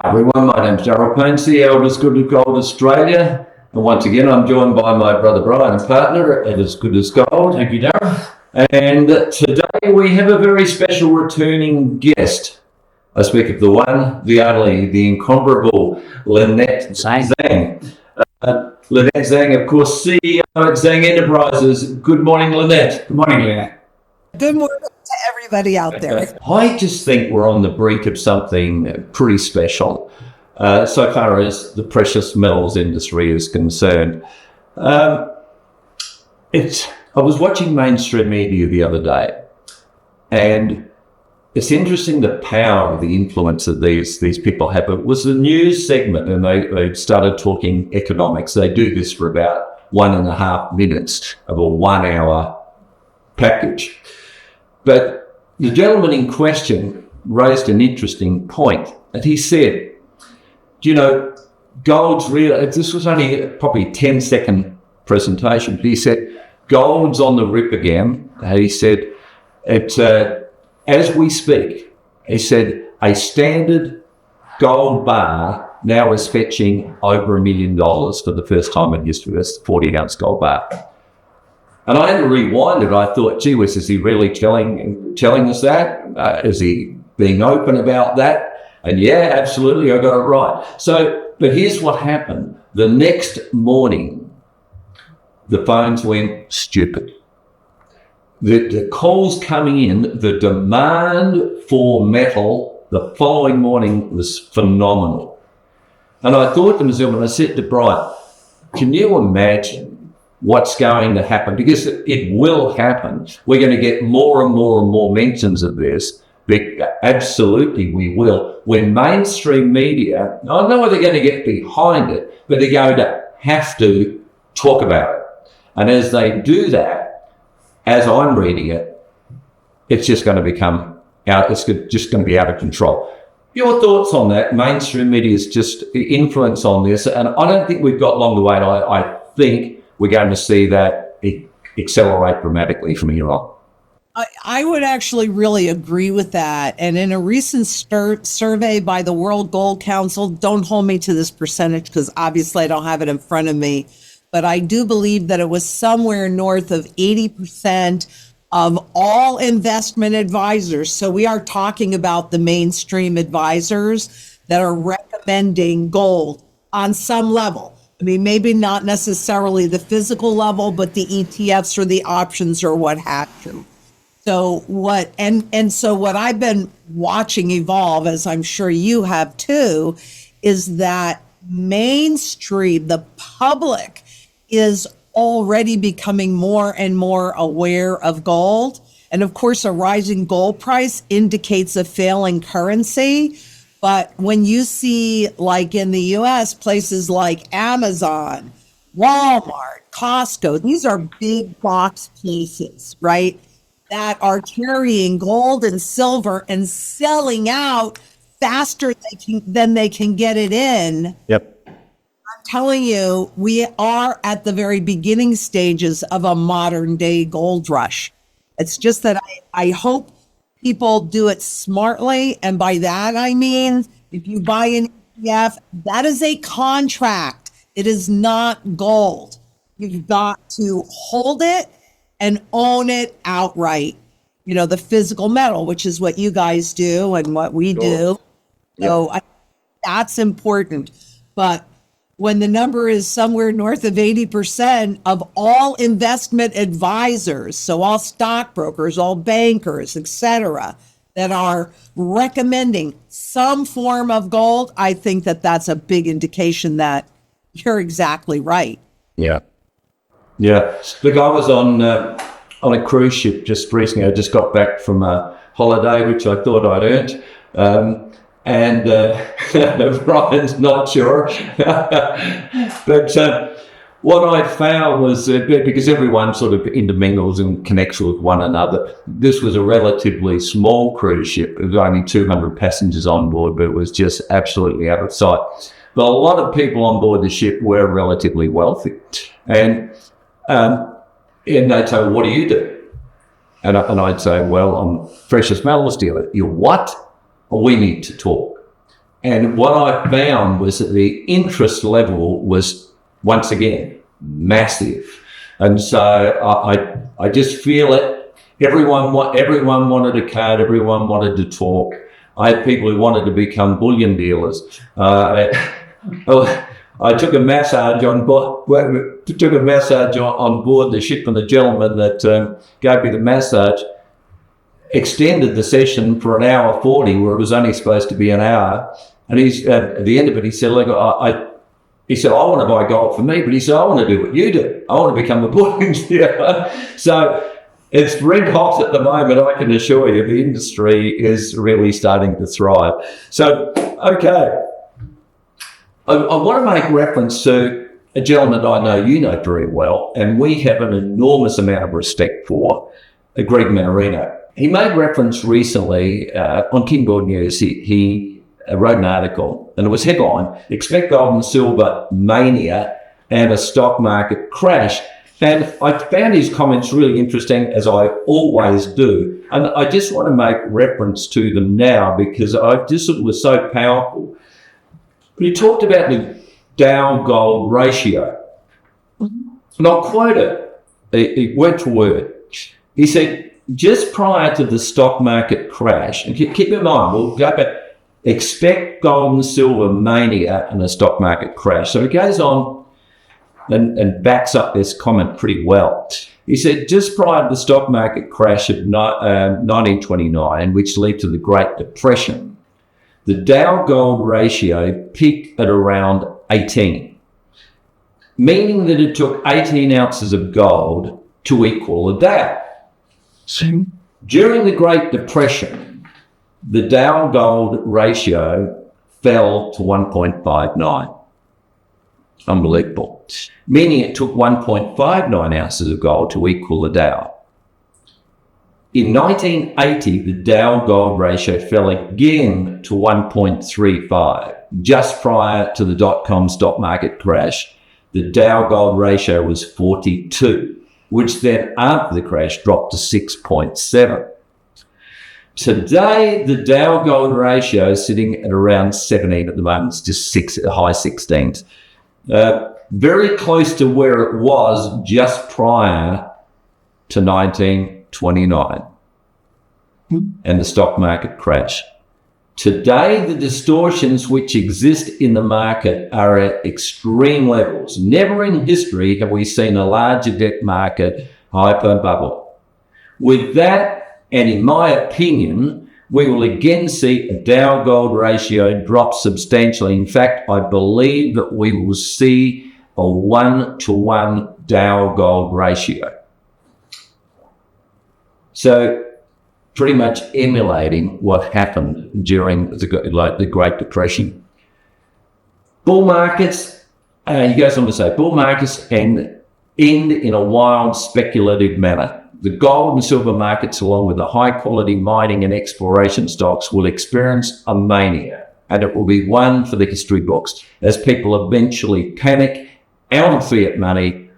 Hi everyone, my name's Darryl Panes, CEO of As Good as Gold Australia. And once again, I'm joined by my brother Brian and partner at As Good as Gold. Thank you, Darryl. And today we have a very special returning guest. I speak of the one, the only, the incomparable Lynette Zang. Lynette Zang, of course, CEO at Zang Enterprises. Good morning, Lynette. Good morning, Lynette. Good morning to everybody out there. I just think we're on the brink of something pretty special, so far as the precious metals industry is concerned. I was watching mainstream media the other day, and it's interesting the power of the influence that these people have. It was a news segment, and they started talking economics. They do this for about 1.5 minutes of a 1 hour package. But the gentleman in question raised an interesting point, and he said, you know, gold's real. This was only probably a 10-second presentation, but he said, gold's on the rip again. He said, as we speak, he said, a standard gold bar now is fetching over $1 million for the first time in history. That's a 40-ounce gold bar. And I had to rewind it. I thought, gee whiz, is he really telling us that? Is he being open about that? And yeah, absolutely, I got it right. So, but here's what happened. The next morning, the phones went stupid. The calls coming in, the demand for metal the following morning was phenomenal. And I thought to myself, and I said to Brian, can you imagine what's going to happen? Because it will happen. We're going to get more and more and more mentions of this. Absolutely, we will. When mainstream media, I don't know whether they're going to get behind it, but they're going to have to talk about it. And as they do that, as I'm reading it, it's just going to become out. It's just going to be out of control. Your thoughts on that? Mainstream media's just influence on this, and I don't think we've got long to wait. I think we're going to see that accelerate dramatically from here on. I would actually really agree with that. And in a recent survey by the World Gold Council, don't hold me to this percentage because obviously I don't have it in front of me, but I do believe that it was somewhere north of 80% of all investment advisors. So we are talking about the mainstream advisors that are recommending gold on some level. I mean, maybe not necessarily the physical level, but the ETFs or the options or what have you. So what I've been watching evolve, as I'm sure you have too, is that mainstream, the public, is already becoming more and more aware of gold. And of course, a rising gold price indicates a failing currency. But when you see, like in the US, places like Amazon, Walmart, Costco, these are big box places, right, that are carrying gold and silver and selling out faster than they can get it in. Yep. I'm telling you, we are at the very beginning stages of a modern day gold rush. It's just that I hope people do it smartly. And by that, I mean, if you buy an ETF, that is a contract. It is not gold. You've got to hold it and own it outright. You know, the physical metal, which is what you guys do and what we do. Yep. So that's important. But when the number is somewhere north of 80% of all investment advisors, so all stockbrokers, all bankers, etc., that are recommending some form of gold, I think that that's a big indication that you're exactly right. Yeah. Yeah. Look, I was on a cruise ship just recently. I just got back from a holiday, which I thought I'd earned. And Brian's not sure. But what I found was, because everyone sort of intermingles and connects with one another, this was a relatively small cruise ship. There was only 200 passengers on board, but it was just absolutely out of sight. But a lot of people on board the ship were relatively wealthy. And they'd say, what do you do? And I'd say, well, I'm a precious metals dealer. You what? We need to talk. And what I found was that the interest level was, once again, massive. And so I just feel it. Everyone wanted a card. Everyone wanted to talk. I had people who wanted to become bullion dealers. I took a massage on board. The ship from the gentleman that gave me the massage. Extended the session for an hour 40, where it was only supposed to be an hour. And he's at the end of it, he said, "Look, he said, I want to buy gold for me," but he said, "I want to do what you do. I want to become a bullion dealer." So it's red hot at the moment. I can assure you, the industry is really starting to thrive. So, okay. I want to make reference to a gentleman I know you know very well, and we have an enormous amount of respect for, Greg Mannarino. He made reference recently on Kingboard News. He wrote an article, and it was headlined, "Expect Gold and Silver Mania and a Stock Market Crash." And I found his comments really interesting, as I always do. And I just want to make reference to them now because I just thought it was so powerful. He talked about the Dow Gold ratio. And I'll quote it word for word. He said, just prior to the stock market crash, and keep in mind, we'll go back, expect gold and silver mania and a stock market crash. So he goes on and backs up this comment pretty well. He said, just prior to the stock market crash of 1929, which led to the Great Depression, the Dow Gold ratio peaked at around 18, meaning that it took 18 ounces of gold to equal a Dow. During the Great Depression, the Dow Gold ratio fell to 1.59. Unbelievable. Meaning it took 1.59 ounces of gold to equal the Dow. In 1980, the Dow Gold ratio fell again to 1.35. Just prior to the dot-com stock market crash, the Dow Gold ratio was 42, which then after the crash dropped to 6.7. Today, the Dow Gold ratio is sitting at around 17 at the moment. It's just high 16s. Very close to where it was just prior to 1929 and the stock market crash. Today, the distortions which exist in the market are at extreme levels. Never in history have we seen a larger debt market hyper bubble. With that, and in my opinion, we will again see a Dow Gold ratio drop substantially. In fact, I believe that we will see a 1-to-1 Dow Gold ratio. So pretty much emulating what happened during the Great Depression. Bull markets, he goes on to say, bull markets can end in a wild speculative manner. The gold and silver markets, along with the high-quality mining and exploration stocks, will experience a mania, and it will be one for the history books as people eventually panic out of fiat money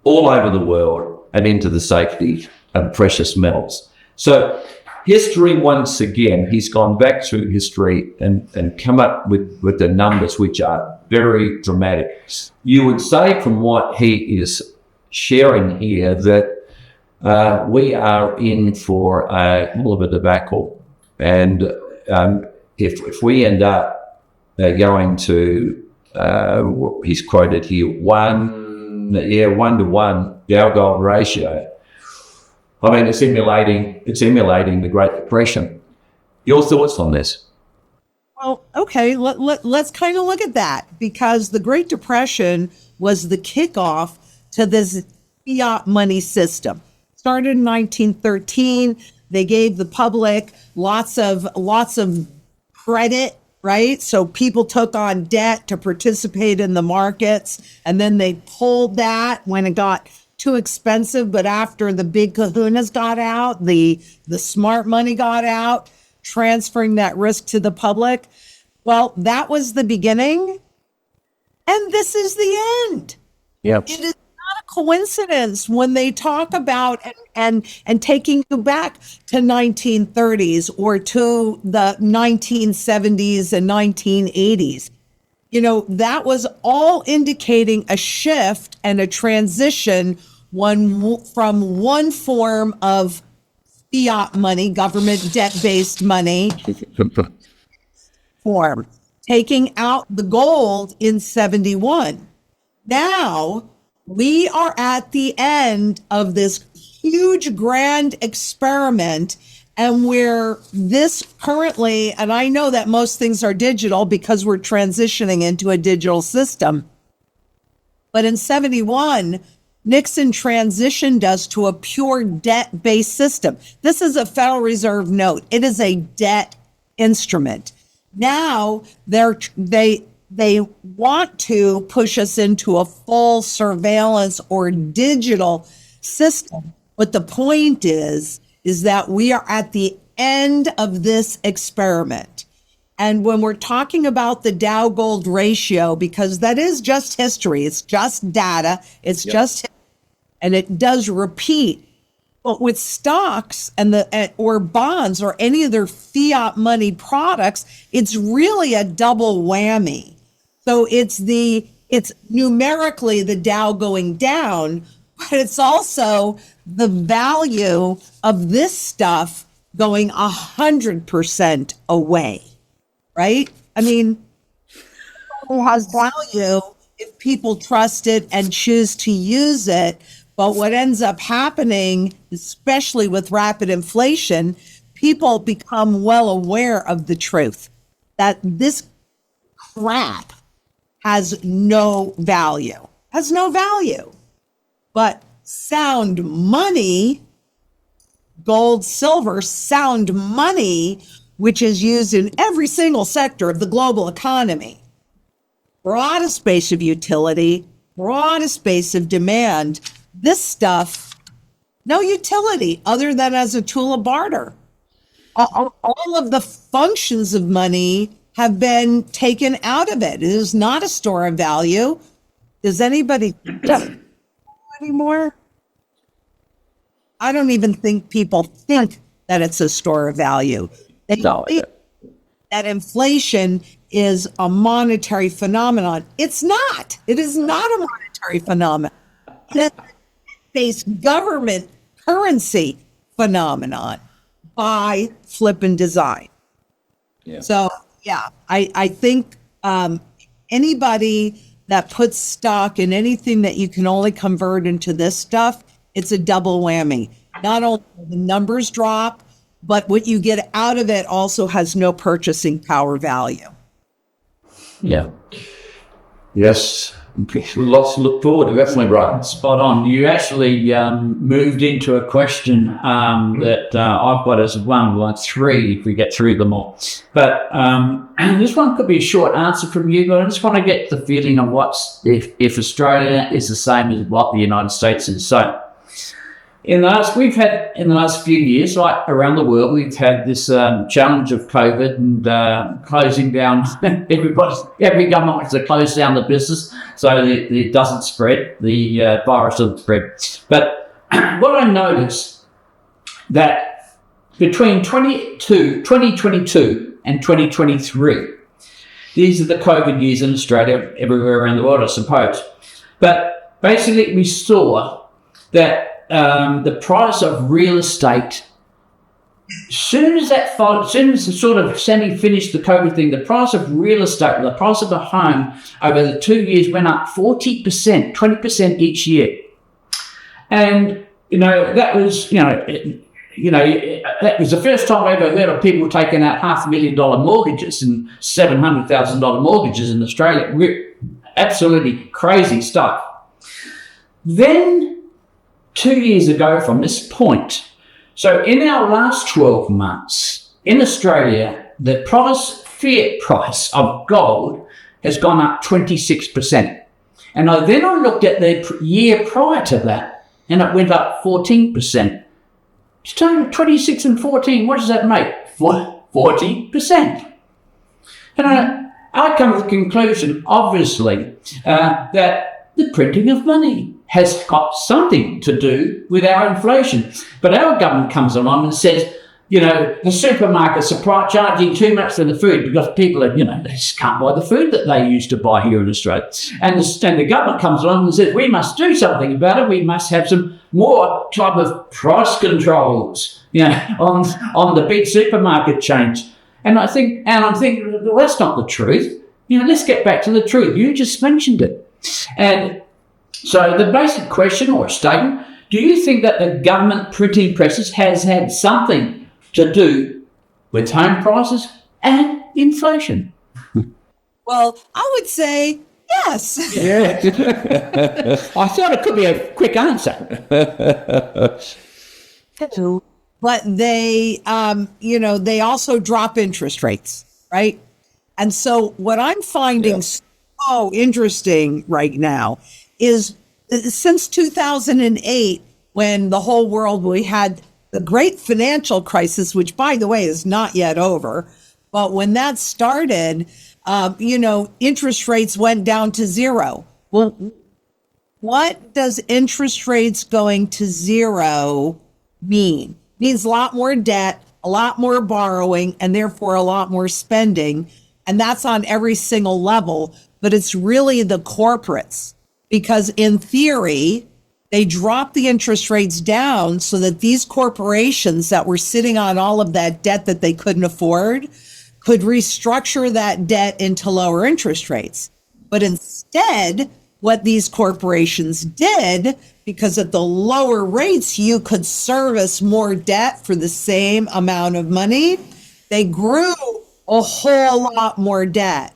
all over the world and into the safety of precious metals. So history, once again, he's gone back through history and come up with the numbers, which are very dramatic. You would say from what he is sharing here that we are in for a hell of a debacle. And if we end up going to, he's quoted here, 1-to-1 Dow Gold ratio, I mean, it's emulating the Great Depression. Your thoughts on this? Well, okay, let's kind of look at that, because the Great Depression was the kickoff to this fiat money system. Started in 1913. They gave the public lots of credit, right? So people took on debt to participate in the markets, and then they pulled that when it got too expensive. But after the big kahunas got out, the smart money got out, transferring that risk to the public. Well, that was the beginning, and this is the end. Yep. It is not a coincidence when they talk about and taking you back to 1930s or to the 1970s and 1980s. That was all indicating a shift and a transition from one form of fiat money, government debt-based money, form, taking out the gold in 71. Now we are at the end of this huge grand experiment, and we're this currently, and I know that most things are digital because we're transitioning into a digital system. But in 71, Nixon transitioned us to a pure debt-based system. This is a Federal Reserve note. It is a debt instrument. Now they want to push us into a full surveillance or digital system. But the point is that we are at the end of this experiment. And when we're talking about the Dow Gold ratio, because that is just history, it's just data, it's just, and it does repeat. But with stocks or bonds or any other fiat money products, it's really a double whammy. So it's numerically the Dow going down, but it's also the value of this stuff going 100% away, right? I mean, it has value if people trust it and choose to use it. But what ends up happening, especially with rapid inflation, people become well aware of the truth that this crap has no value, But sound money, gold, silver, sound money, which is used in every single sector of the global economy, broadest base of utility, broadest base of demand, this stuff, no utility other than as a tool of barter. All of the functions of money have been taken out of it. It is not a store of value. Does anybody anymore? I don't even think people think that it's a store of value. They think that inflation is a monetary phenomenon. It's not. It is not a monetary phenomenon. It's a based government currency phenomenon by flippin' design. Yeah. So, yeah, I think anybody that puts stock in anything that you can only convert into this stuff, it's a double whammy. Not only the numbers drop, but what you get out of it also has no purchasing power value. Yeah. Yes. Lots to look forward to, definitely, Brian. Spot on. You actually moved into a question that I've got as one, like three, if we get through them all. But this one could be a short answer from you, but I just want to get the feeling of if Australia is the same as what the United States is. So in the last few years, like around the world, we've had this challenge of COVID and closing down. Every government wants to close down the business so that it doesn't spread, the virus doesn't spread. But what I noticed that between 2022 and 2023, these are the COVID years in Australia, everywhere around the world, I suppose. But basically, we saw that the price of real estate, as soon as sort of semi-finished the COVID thing, the price of real estate, the price of a home over the 2 years went up 40%, 20% each year. And, that was, that was the first time I ever heard of people taking out $500,000 mortgages and $700,000 mortgages in Australia. Absolutely crazy stuff. Then, 2 years ago from this point, so in our last 12 months in Australia, the fiat price of gold has gone up 26%. And I looked at the year prior to that, and it went up 14%. So 26 and 14, what does that make? 40%. And I come to the conclusion, obviously, that the printing of money has got something to do with our inflation. But our government comes along and says, the supermarkets are charging too much for the food because people are, they just can't buy the food that they used to buy here in Australia. And the government comes along and says, we must do something about it. We must have some more type of price controls, on the big supermarket chains. And I'm thinking, well, that's not the truth. Let's get back to the truth. You just mentioned it. And so the basic question or statement, do you think that the government printing presses has had something to do with home prices and inflation? Well, I would say yes. Yeah. I thought it could be a quick answer. But they, they also drop interest rates, right? And so what I'm finding so interesting right now is since 2008, when the whole world, we had the great financial crisis, which, by the way, is not yet over. But when that started, interest rates went down to zero. Well, what does interest rates going to zero mean? It means a lot more debt, a lot more borrowing, and therefore a lot more spending. And that's on every single level. But it's really the corporates, because in theory, they dropped the interest rates down so that these corporations that were sitting on all of that debt that they couldn't afford could restructure that debt into lower interest rates. But instead, what these corporations did, because at the lower rates, you could service more debt for the same amount of money, they grew a whole lot more debt.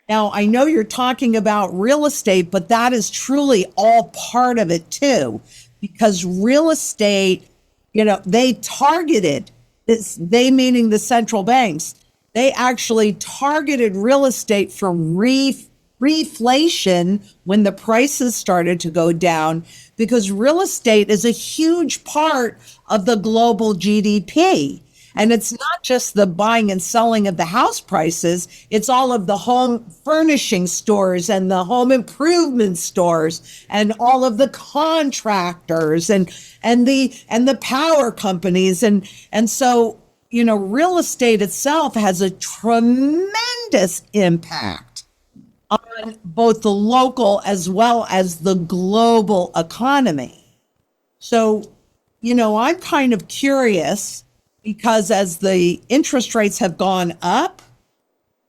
Now, I know you're talking about real estate, but that is truly all part of it too, because real estate, they targeted this, they meaning the central banks, they actually targeted real estate for reflation when the prices started to go down, because real estate is a huge part of the global GDP. And it's not just the buying and selling of the house prices, it's all of the home furnishing stores and the home improvement stores and all of the contractors and the power companies. And so, real estate itself has a tremendous impact on both the local as well as the global economy. So, I'm kind of curious, because as the interest rates have gone up,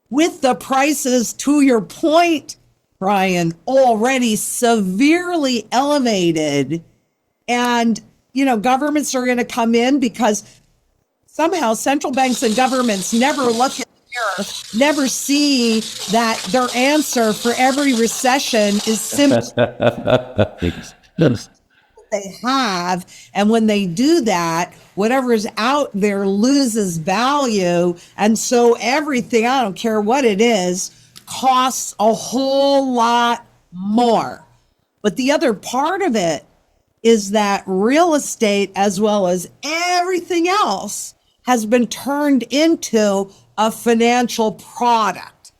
with the prices, to your point, Brian, already severely elevated, and, governments are going to come in because somehow central banks and governments never look at the mirror, never see that their answer for every recession is simple. They have, and when they do that, whatever is out there loses value, and so everything, I don't care what it is, costs a whole lot more. But the other part of it is that real estate, as well as everything else, has been turned into a financial product.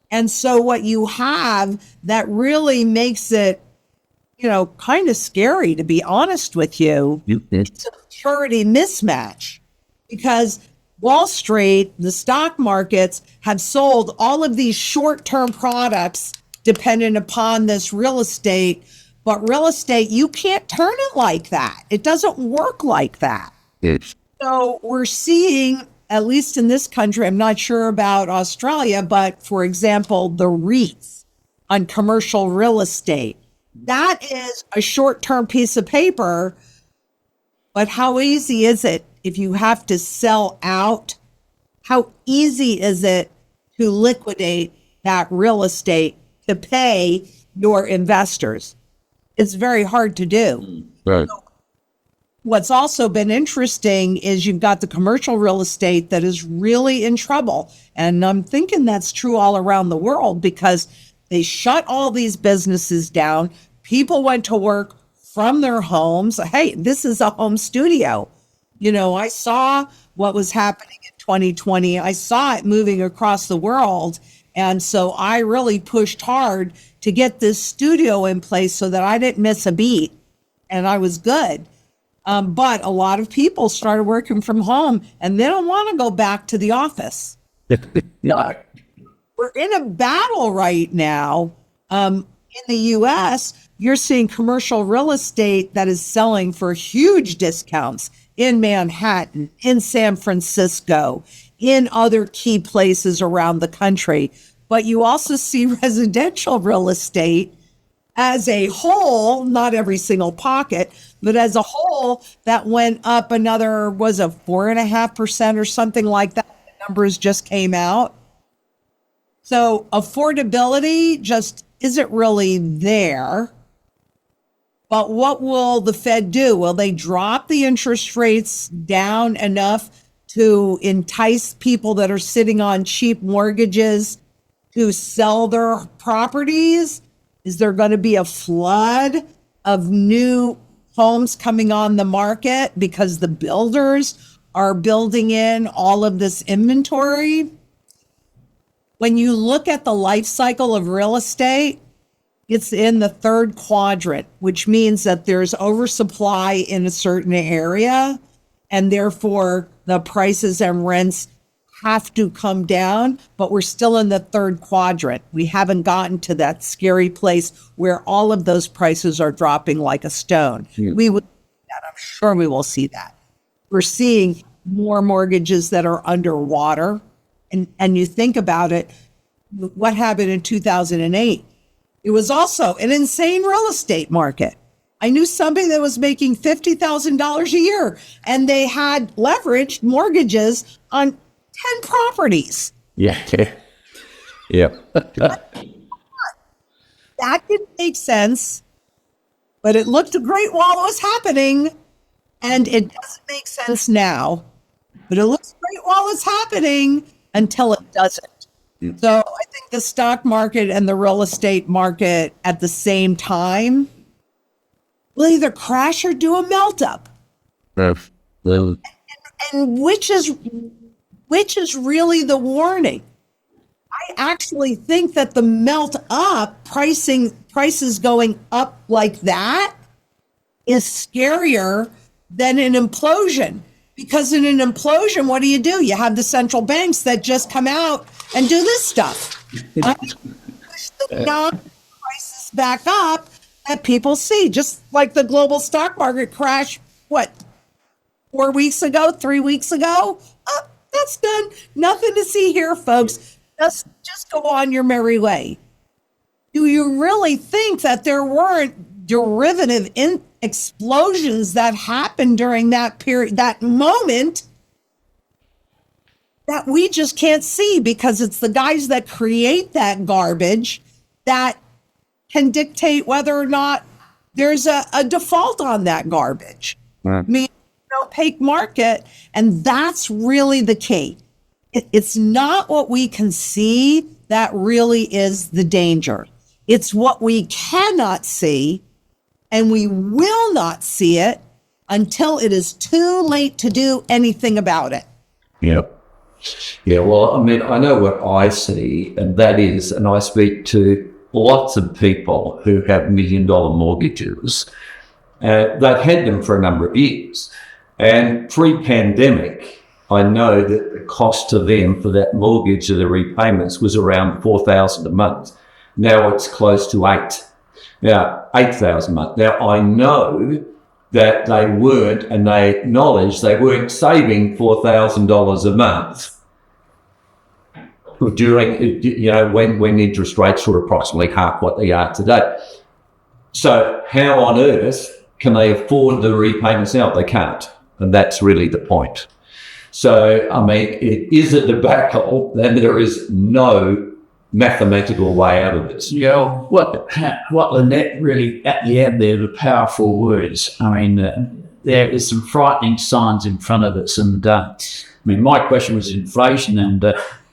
And so what you have that really makes it kind of scary, to be honest with you. It's a maturity mismatch, because Wall Street, the stock markets, have sold all of these short-term products dependent upon this real estate. But real estate, you can't turn it like that. It doesn't work like that. So we're seeing, at least in this country, I'm not sure about Australia, but for example, the REITs on commercial real estate. That is a short-term piece of paper, but how easy is it if you have to sell out? How easy is it to liquidate that real estate to pay your investors? It's very hard to do. Right. So what's also been interesting is you've got the commercial real estate that is really in trouble. And I'm thinking that's true all around the world, because they shut all these businesses down. People went to work from their homes. Hey, this is a home studio. I saw what was happening in 2020. I saw it moving across the world. And so I really pushed hard to get this studio in place so that I didn't miss a beat and I was good. But a lot of people started working from home and they don't want to go back to the office. No. We're in a battle right now. In the US, you're seeing commercial real estate that is selling for huge discounts in Manhattan, in San Francisco, in other key places around the country. But you also see residential real estate as a whole, not every single pocket, but as a whole, that went up another, was a 4.5% or something like that. The numbers just came out. So affordability just isn't really there. But what will the Fed do? Will they drop the interest rates down enough to entice people that are sitting on cheap mortgages to sell their properties? Is there going to be a flood of new homes coming on the market because the builders are building in all of this inventory? When you look at the life cycle of real estate, it's in the third quadrant, which means that there's oversupply in a certain area, and therefore the prices and rents have to come down, but we're still in the third quadrant. We haven't gotten to that scary place where all of those prices are dropping like a stone. Yeah. We would, I'm sure we will see that. We're seeing more mortgages that are underwater. And you think about it, what happened in 2008? It was also an insane real estate market. I knew somebody that was making $50,000 a year, and they had leveraged mortgages on 10 properties. Yeah. Yeah. That didn't make sense, but it looked great while it was happening, and it doesn't make sense now. But it looks great while it's happening until it doesn't. Yeah. So I think the stock market and the real estate market at the same time will either crash or do a melt up. And which is really the warning? I actually think that the melt up, prices going up like that is scarier than an implosion. Because in an implosion, what do? You have the central banks that just come out and do this stuff. Push the prices back up that people see. Just like the global stock market crash, 4 weeks ago, 3 weeks ago? That's done. Nothing to see here, folks. Just go on your merry way. Do you really think that there weren't derivative explosions that happened during that period, that moment, that we just can't see because it's the guys that create that garbage that can dictate whether or not there's a default on that garbage? Right. I mean, an opaque market, and that's really the key. It's not what we can see that really is the danger. It's what we cannot see, and we will not see it until it is too late to do anything about it. Yep. Yeah, well, I mean, I know what I see, and that is, and I speak to lots of people who have $1 million mortgages. They've had them for a number of years. And pre-pandemic, I know that the cost to them for that mortgage or the repayments was around $4,000 a month. Now it's close to $8,000 a month. Now I know that they weren't, and they acknowledge they weren't saving $4,000 a month during, when interest rates were approximately half what they are today. So how on earth can they afford the repayments now? They can't. And that's really the point. So, I mean, it is a debacle, and there is no mathematical way out of this. Yeah, what Lynette really, at the end there, the powerful words. I mean, there is some frightening signs in front of us. And I mean, my question was inflation, and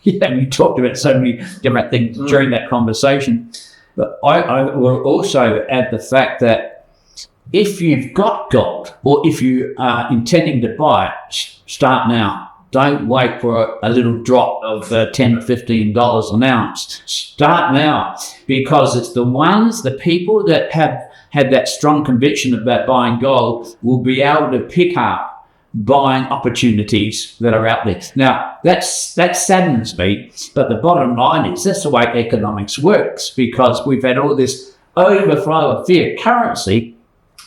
you talked about so many different things during that conversation. But I will also add the fact that if you've got gold, or if you are intending to buy it, start now. Don't wait for a little drop of $10 or $15 an ounce. Start now, because it's the people that have had that strong conviction about buying gold will be able to pick up buying opportunities that are out there. Now, that saddens me, but the bottom line is that's the way economics works, because we've had all this overflow of fiat currency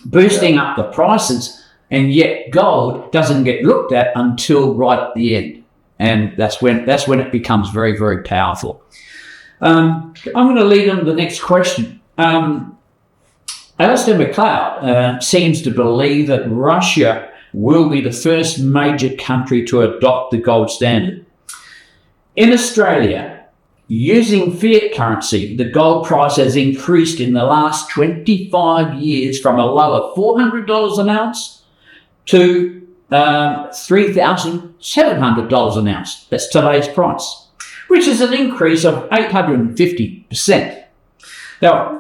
boosting up the prices, and yet gold doesn't get looked at until right at the end. And that's when it becomes very, very powerful. I'm going to lead on to the next question. Alistair McLeod seems to believe that Russia will be the first major country to adopt the gold standard. In Australia, using fiat currency, the gold price has increased in the last 25 years from a low of $400 an ounce to $3,700 an ounce. That's today's price, which is an increase of 850%. Now,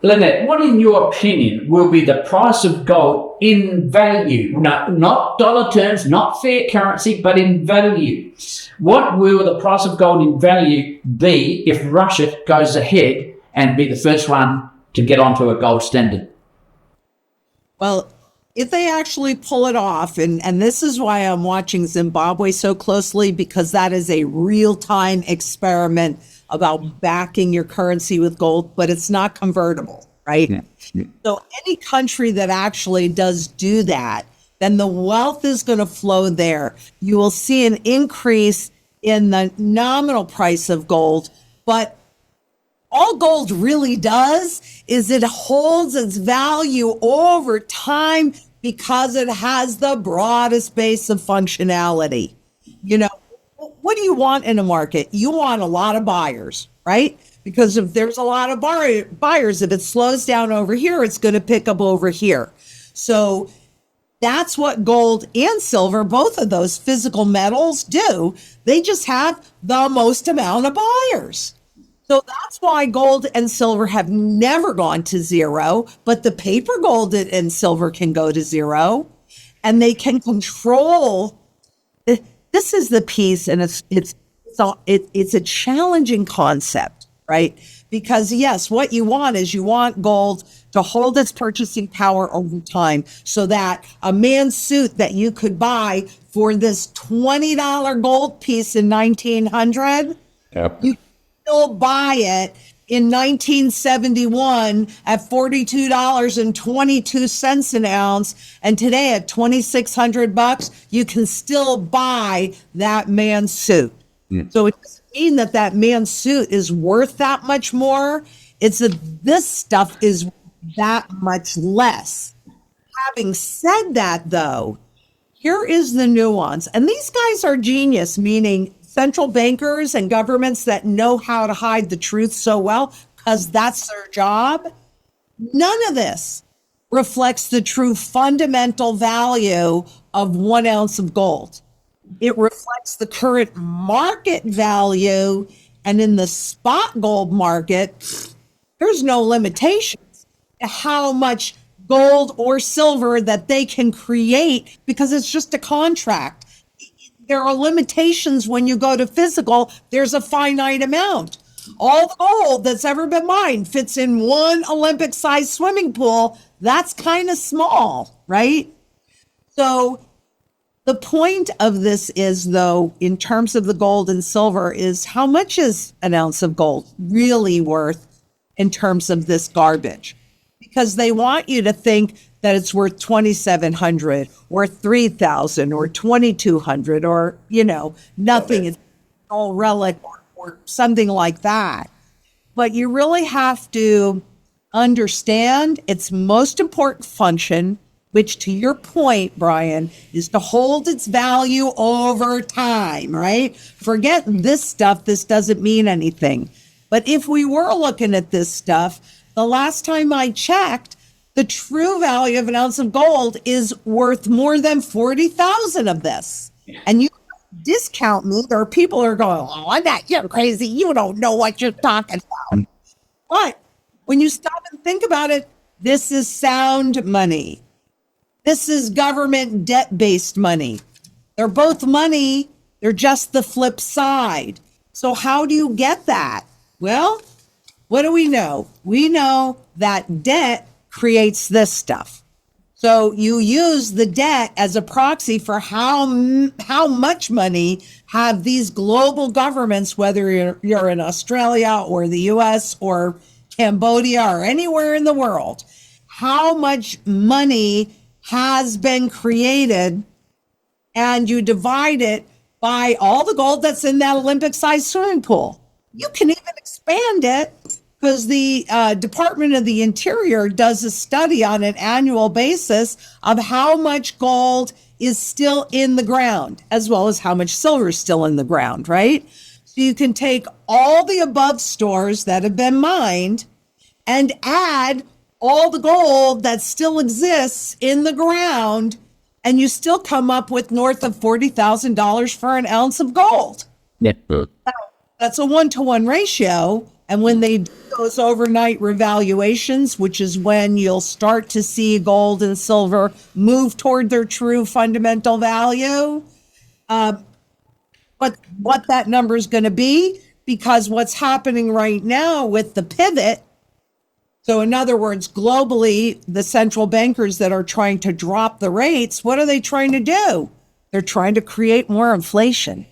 Lynette, what in your opinion will be the price of gold in value? No, not dollar terms, not fiat currency, but in value. What will the price of gold in value be if Russia goes ahead and be the first one to get onto a gold standard? Well, if they actually pull it off, and this is why I'm watching Zimbabwe so closely, because that is a real-time experiment about backing your currency with gold, but it's not convertible, right? Yeah. So any country that actually does do that, then the wealth is going to flow there. You will see an increase in the nominal price of gold, but all gold really does is it holds its value over time because it has the broadest base of functionality. You know, what do you want in a market? You want a lot of buyers, right? Because if there's a lot of buyers, if it slows down over here, it's going to pick up over here. So that's what gold and silver, both of those physical metals, do. They just have the most amount of buyers. So that's why gold and silver have never gone to zero, but the paper gold and silver can go to zero, and they can control. This is the piece, and it's a challenging concept, right? Because yes, what you want is you want gold to hold its purchasing power over time, so that a man's suit that you could buy for this $20 gold piece in 1900, yep, you still buy it in 1971 at $42.22 an ounce, and today at $2,600, you can still buy that man's suit. Mm. So it doesn't mean that man's suit is worth that much more. It's that this stuff is that much less. Having said that, though, here is the nuance, and these guys are genius, meaning central bankers and governments that know how to hide the truth so well, because that's their job. None of this reflects the true fundamental value of 1 ounce of gold. It reflects the current market value, and in the spot gold market, there's no limitations to how much gold or silver that they can create, because it's just a contract. There are limitations when you go to physical. There's a finite amount. All the gold that's ever been mined fits in one Olympic-sized swimming pool. That's kind of small, right? So the point of this is, though, in terms of the gold and silver, is how much is an ounce of gold really worth in terms of this garbage? Because they want you to think that it's worth $2,700 or $3,000 or $2,200 or, nothing. It's all relic or something like that. But you really have to understand its most important function, which, to your point, Brian, is to hold its value over time, right? Forget this stuff. This doesn't mean anything. But if we were looking at this stuff, the last time I checked, the true value of an ounce of gold is worth more than 40,000 of this. And you discount me, or people are going, oh, I'm not, you're crazy. You don't know what you're talking about. But when you stop and think about it, this is sound money. This is government debt-based money. They're both money. They're just the flip side. So how do you get that? Well, what do we know? We know that debt creates this stuff. So you use the debt as a proxy for how much money have these global governments, whether you're in Australia or the US or Cambodia or anywhere in the world, how much money has been created, and you divide it by all the gold that's in that Olympic-sized swimming pool. You can even expand it, because the Department of the Interior does a study on an annual basis of how much gold is still in the ground, as well as how much silver is still in the ground, right? So you can take all the above stores that have been mined and add all the gold that still exists in the ground, and you still come up with north of $40,000 for an ounce of gold. Yeah. That's a 1-to-1 ratio. And when they do those overnight revaluations, which is when you'll start to see gold and silver move toward their true fundamental value, what that number is going to be, because what's happening right now with the pivot, so in other words, globally, the central bankers that are trying to drop the rates, what are they trying to do? They're trying to create more inflation,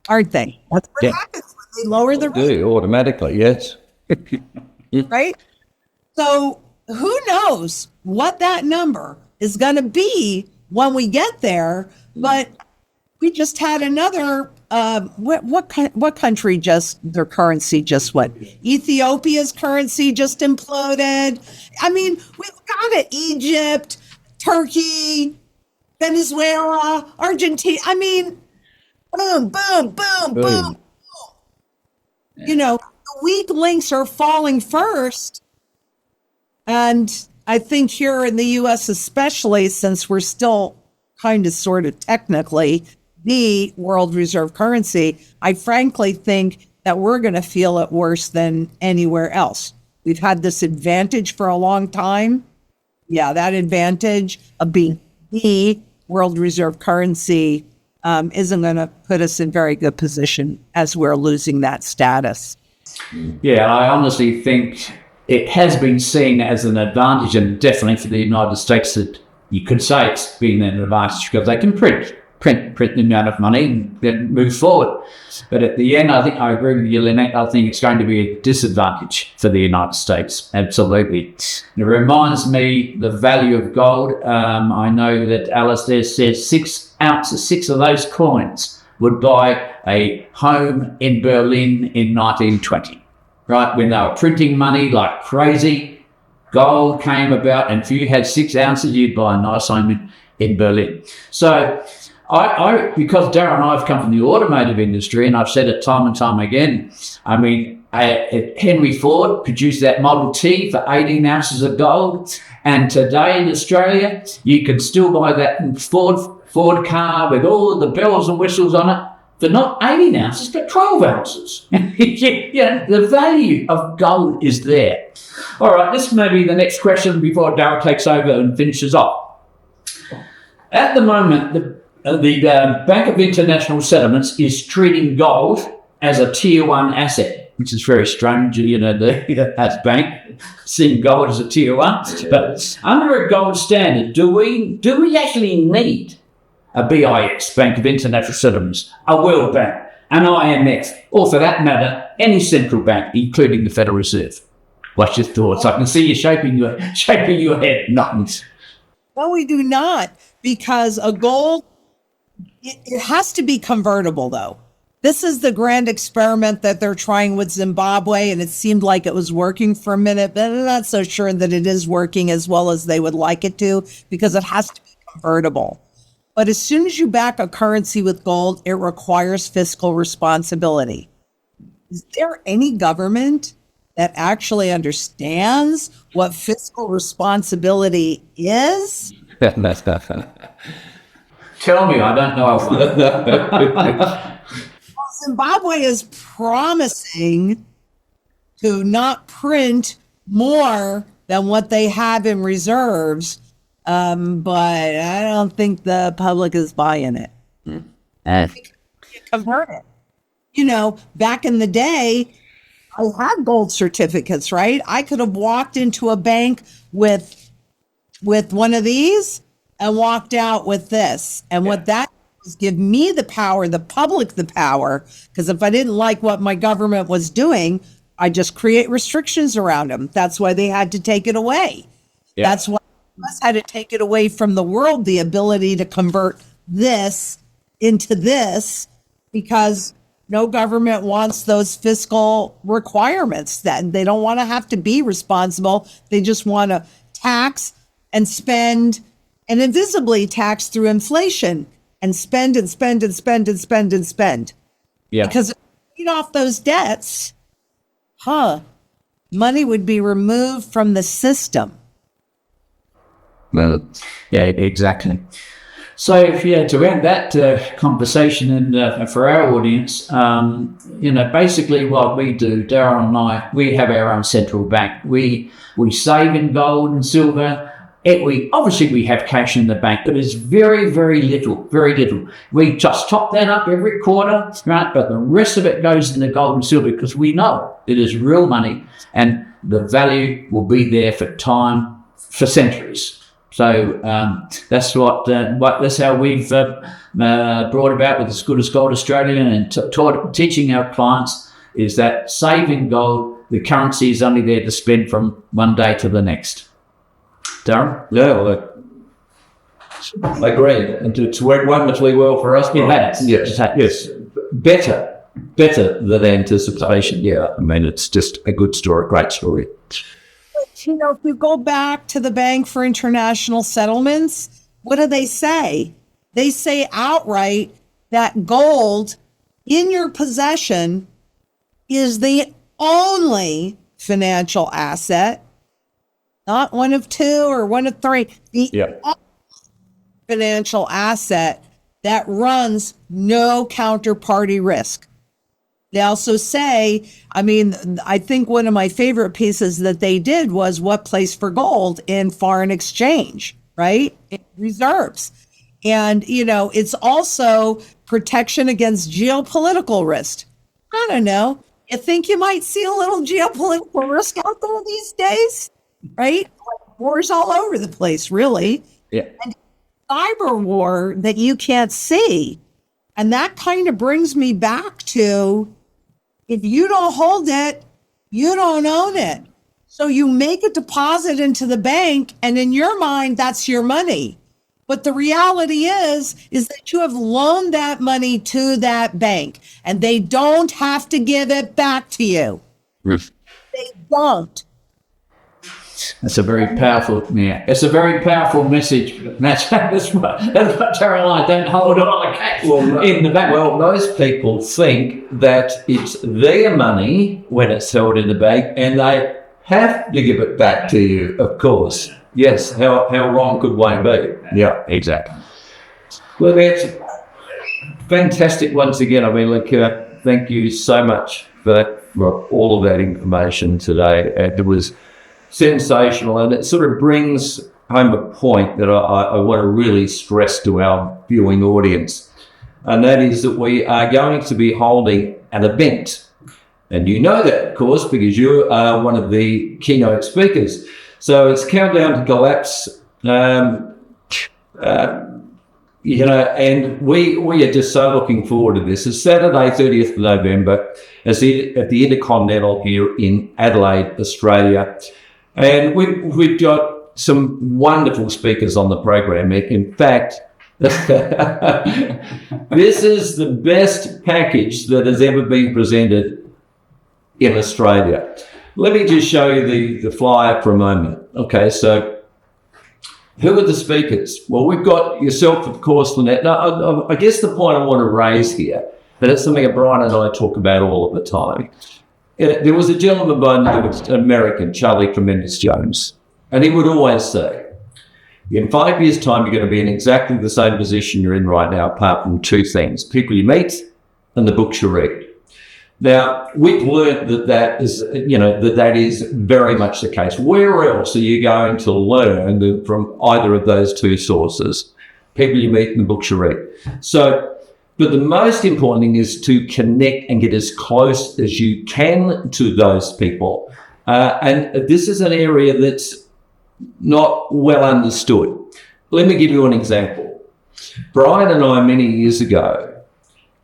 aren't they? That's what happens when they lower the rate. Do automatically, yes. Right? So who knows what that number is going to be when we get there? But we just had another, what country just, their currency just what? Ethiopia's currency just imploded. I mean, we've got it. Egypt, Turkey, Venezuela, Argentina. I mean, boom, boom, boom, boom. You know, the weak links are falling first. And I think here in the US, especially, since we're still kind of sort of technically the world reserve currency, I frankly think that we're going to feel it worse than anywhere else. We've had this advantage for a long time. Yeah, that advantage of being the world reserve currency isn't going to put us in very good position as we're losing that status. Yeah, I honestly think it has been seen as an advantage, and definitely for the United States, that you could say it's been an advantage because they can print the amount of money and then move forward. But at the end, I think I agree with you, Lynette. I think it's going to be a disadvantage for the United States. Absolutely. It reminds me the value of gold. I know that Alistair says 6 ounces, 6 of those coins would buy a home in Berlin in 1920, right? When they were printing money like crazy, gold came about, and if you had 6 ounces, you'd buy a nice home in Berlin. So I because Darryl and I have come from the automotive industry, and I've said it time and time again, I mean, Henry Ford produced that Model T for 18 ounces of gold, and today in Australia, you can still buy that Ford car with all the bells and whistles on it for not 18 ounces, but 12 ounces. The value of gold is there. All right, this may be the next question before Darryl takes over and finishes off. At the moment, the Bank of International Settlements is treating gold as a Tier 1 asset, which is very strange, as bank seeing gold as a Tier 1. But under a gold standard, do we actually need a BIS, Bank of International Settlements, a World Bank, an IMF, or for that matter, any central bank, including the Federal Reserve? What's your thoughts? I can see you shaping your head. Nothing. No, we do not, because a gold, it has to be convertible, though. This is the grand experiment that they're trying with Zimbabwe, and it seemed like it was working for a minute, but I'm not so sure that it is working as well as they would like it to, because it has to be convertible. But as soon as you back a currency with gold, it requires fiscal responsibility. Is there any government that actually understands what fiscal responsibility is? Tell me, I don't know. Zimbabwe is promising to not print more than what they have in reserves, But I don't think the public is buying it. Convert it. You know, back in the day, I had gold certificates, right? I could have walked into a bank with one of these and walked out with this. And what that is give me the power, the public the power, because if I didn't like what my government was doing, I just create restrictions around them. That's why they had to take it away. Yeah. That's why US had to take it away from the world, the ability to convert this into this, because no government wants those fiscal requirements. That they don't want to have to be responsible. They just want to tax and spend and invisibly tax through inflation and spend and spend and spend and spend and spend. Yeah. Because if you paid off those debts, money would be removed from the system. Yeah, exactly. So, to end that conversation, and for our audience, basically what we do, Darryl and I, we have our own central bank. We save in gold and silver. We have cash in the bank, but it's very, very little. We just top that up every quarter, right? But the rest of it goes into gold and silver because we know it is real money, and the value will be there for for centuries. So that's that's how we've brought about with As Good as Gold Australia, and teaching our clients is that saving gold, the currency is only there to spend from one day to the next. Darryl? Yeah, well, I agree. And it's worked wonderfully well for us. It has. Yes. Better than anticipation. Yeah, I mean, it's just a good story, great story. If you go back to the Bank for International Settlements, what do they say? They say outright that gold in your possession is the only financial asset, not one of two or one of three, the only financial asset that runs no counterparty risk. They also say, I think one of my favorite pieces that they did was what place for gold in foreign exchange, right? Reserves. And, it's also protection against geopolitical risk. I don't know. You think you might see a little geopolitical risk out there these days, right? Wars all over the place, really. Yeah. And cyber war that you can't see. And that kind of brings me back to, if you don't hold it, you don't own it. So you make a deposit into the bank, and in your mind, that's your money. But the reality is that you have loaned that money to that bank, and they don't have to give it back to you. Yes. They don't. That's a very powerful, it's a very powerful message. That's what Darryl and I don't hold on cash in the bank. Well, most people think that it's their money when it's held in the bank, and they have to give it back to you, of course. Yes, how wrong could one be? Yeah, exactly. Well, that's fantastic once again. Thank you so much for all of that information today. It was sensational, and it sort of brings home a point that I want to really stress to our viewing audience, and that is that we are going to be holding an event. And you know that, of course, because you are one of the keynote speakers. So it's Countdown to Collapse, and we are just so looking forward to this. It's Saturday, 30th of November, at the Intercontinental here in Adelaide, Australia. And we've got some wonderful speakers on the program. In fact, this is the best package that has ever been presented in Australia. Let me just show you the flyer for a moment. Okay, so who are the speakers? Well, we've got yourself, of course, Lynette. Now, I guess the point I want to raise here, and it's something that Brian and I talk about all of the time. There was a gentleman by the name of American, Charlie Tremendous Jones, and he would always say, in 5 years' time, you're going to be in exactly the same position you're in right now, apart from two things: people you meet and the books you read. Now, we've learned that is very much the case. Where else are you going to learn from either of those two sources? People you meet and the books you read. So, but the most important thing is to connect and get as close as you can to those people. And this is an area that's not well understood. Let me give you an example. Brian and I, many years ago,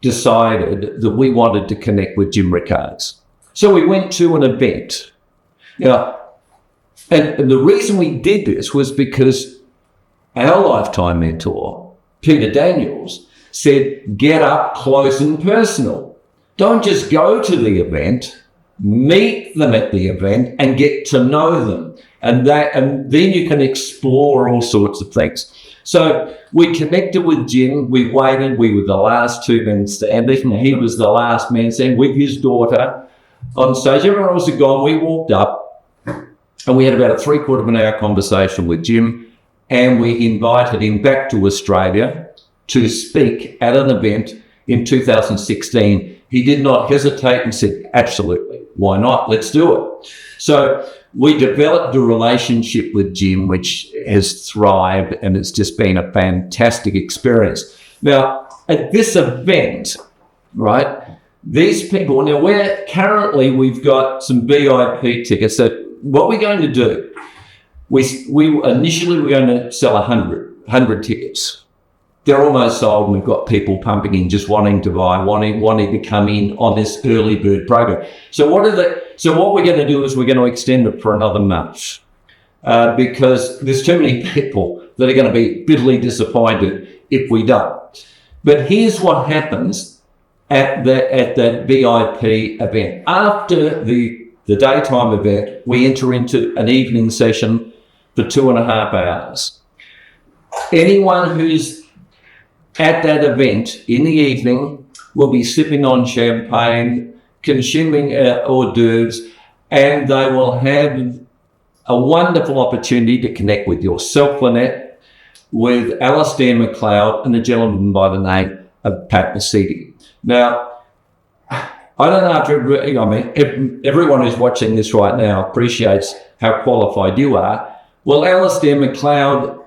decided that we wanted to connect with Jim Rickards. So we went to an event. And the reason we did this was because our lifetime mentor, Peter Daniels, said, get up close and personal. Don't just go to the event, meet them at the event and get to know them. And then you can explore all sorts of things. So we connected with Jim. We waited. We were the last two men standing. He was the last man standing with his daughter on stage. Everyone else had gone. We walked up and we had about a 3/4 of an hour conversation with Jim, and we invited him back to Australia to speak at an event in 2016. He did not hesitate and said, absolutely, why not? Let's do it. So we developed a relationship with Jim, which has thrived, and it's just been a fantastic experience. Now, at this event, right, these people, now we've got some VIP tickets. So what we're going to do, we initially we're going to sell 100 tickets. They're almost sold, and we've got people pumping in, just wanting to buy, wanting to come in on this early bird program. So what we're going to do is we're going to extend it for another month because there's too many people that are going to be bitterly disappointed if we don't. But here's what happens at that VIP event. After the daytime event, we enter into an evening session for 2.5 hours. Anyone who's at that event in the evening will be sipping on champagne, consuming hors d'oeuvres, and they will have a wonderful opportunity to connect with yourself, Lynette, with Alistair McLeod, and a gentleman by the name of Pat Mesiti. Now, I don't know if everyone who's watching this right now appreciates how qualified you are. Well, Alistair McLeod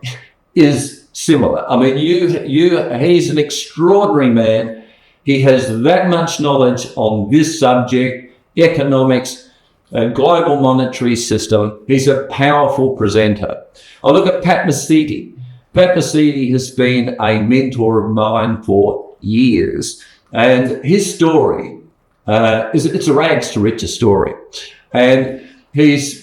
is similar. I mean, he's an extraordinary man. He has that much knowledge on this subject, economics, global monetary system. He's a powerful presenter. I look at Pat Mesiti. Pat Mesiti has been a mentor of mine for years, and his story it's a rags to riches story. And he's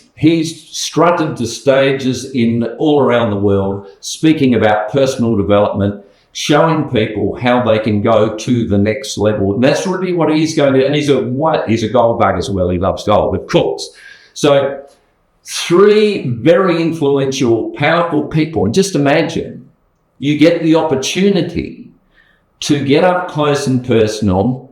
strutted the stages all around the world, speaking about personal development, showing people how they can go to the next level. And that's really what he's going to do. And he's a gold bug as well. He loves gold, of course. So 3 very influential, powerful people. And just imagine, you get the opportunity to get up close and personal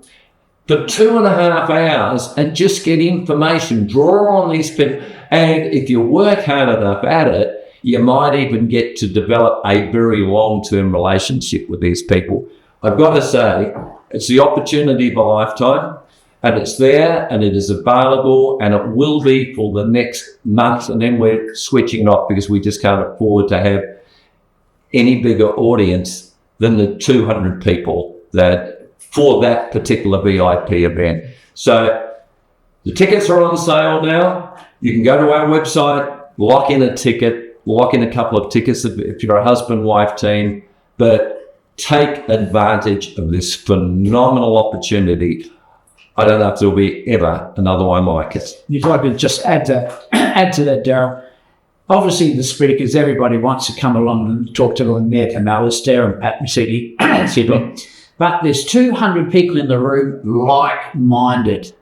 for 2.5 hours and just get information, draw on these people. And if you work hard enough at it, you might even get to develop a very long-term relationship with these people. I've got to say, it's the opportunity of a lifetime, and it's there, and it is available, and it will be for the next month, and then we're switching it off because we just can't afford to have any bigger audience than the 200 people that for that particular VIP event. So the tickets are on sale now. You can go to our website, lock in a ticket, lock in a couple of tickets if you're a husband-wife team, but take advantage of this phenomenal opportunity. I don't know if there'll be ever another one like it. If I could just add to that, Darryl. Obviously, the speakers, everybody wants to come along and talk to Lynette and Alistair and Pat Mesiti, etc. But there's 200 people in the room like-minded.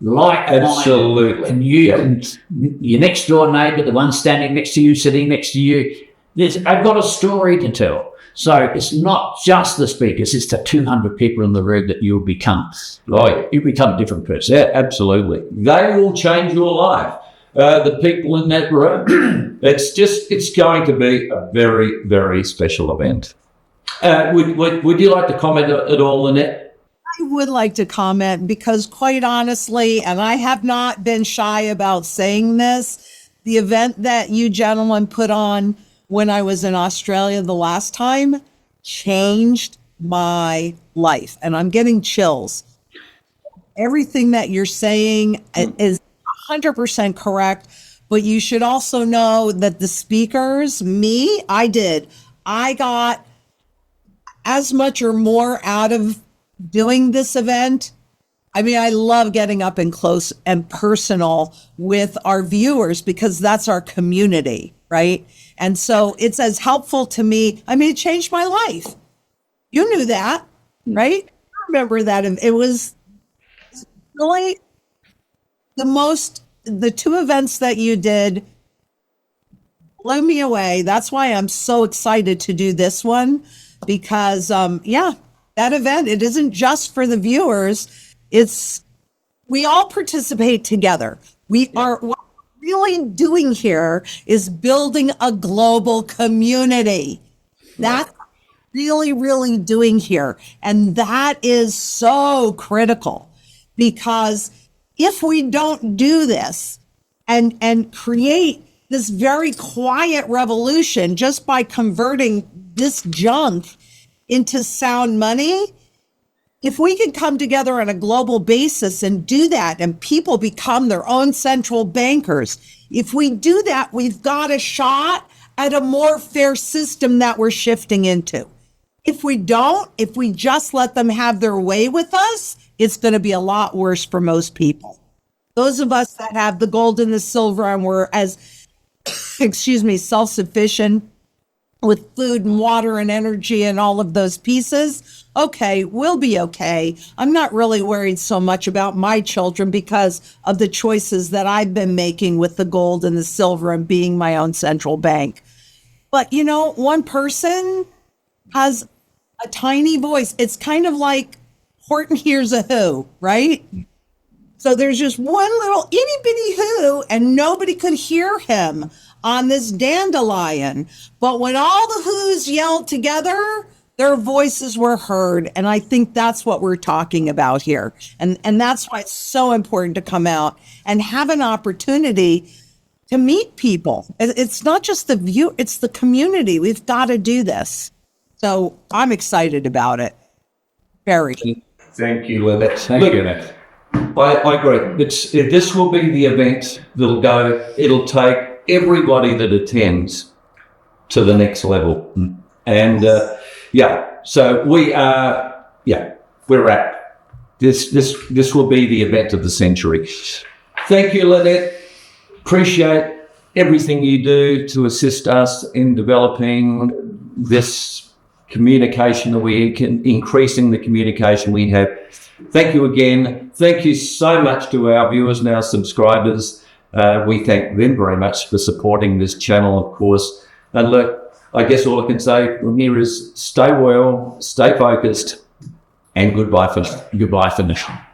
Absolutely. And your next door neighbour, the one standing next to you, sitting next to you, they've got a story to tell. So it's not just the speakers, it's the 200 people in the room that you'll become. You become a different person. Yeah, absolutely. They will change your life. The people in that room, it's going to be a very, very special event. Would you like to comment at all, Lynette? would like to comment because quite honestly, and I have not been shy about saying this, the event that you gentlemen put on when I was in Australia the last time changed my life. And I'm getting chills. Everything that you're saying is 100% correct. But you should also know that the speakers, I got as much or more out of doing this event. I mean, I love getting up and close and personal with our viewers because that's our community, right? And so it's as helpful to me. I mean, it changed my life. You knew that, right? I remember that. It was really the two events that you did blew me away. That's why I'm so excited to do this one because, that event, it isn't just for the viewers. We all participate together. What we're really doing here is building a global community. That's really, really doing here. And that is so critical because if we don't do this and create this very quiet revolution just by converting this junk into sound money, if we can come together on a global basis and do that and people become their own central bankers, if we do that, we've got a shot at a more fair system that we're shifting into. If we don't, if we just let them have their way with us, it's going to be a lot worse for most people. Those of us that have the gold and the silver and we're as, self-sufficient with food and water and energy and all of those pieces, okay, we'll be okay. I'm not really worried so much about my children because of the choices that I've been making with the gold and the silver and being my own central bank. But, one person has a tiny voice. It's kind of like Horton Hears a Who, right? So there's just one little itty bitty who and nobody could hear him on this dandelion. But when all the who's yelled together, their voices were heard. And I think that's what we're talking about here. And that's why it's so important to come out and have an opportunity to meet people. It's not just the view, it's the community. We've got to do this. So I'm excited about it. Very. Thank you, Lynette. Thank you, Lynette. I agree. This will be the event it'll take everybody that attends to the next level. And so we're at this will be the event of the century. Thank you, Lynette. Appreciate everything you do to assist us in developing this communication that we can, increasing the communication we have. Thank you again. Thank you so much to our viewers and our subscribers. We thank them very much for supporting this channel, of course. And look, I guess all I can say from here is stay well, stay focused, and goodbye for now.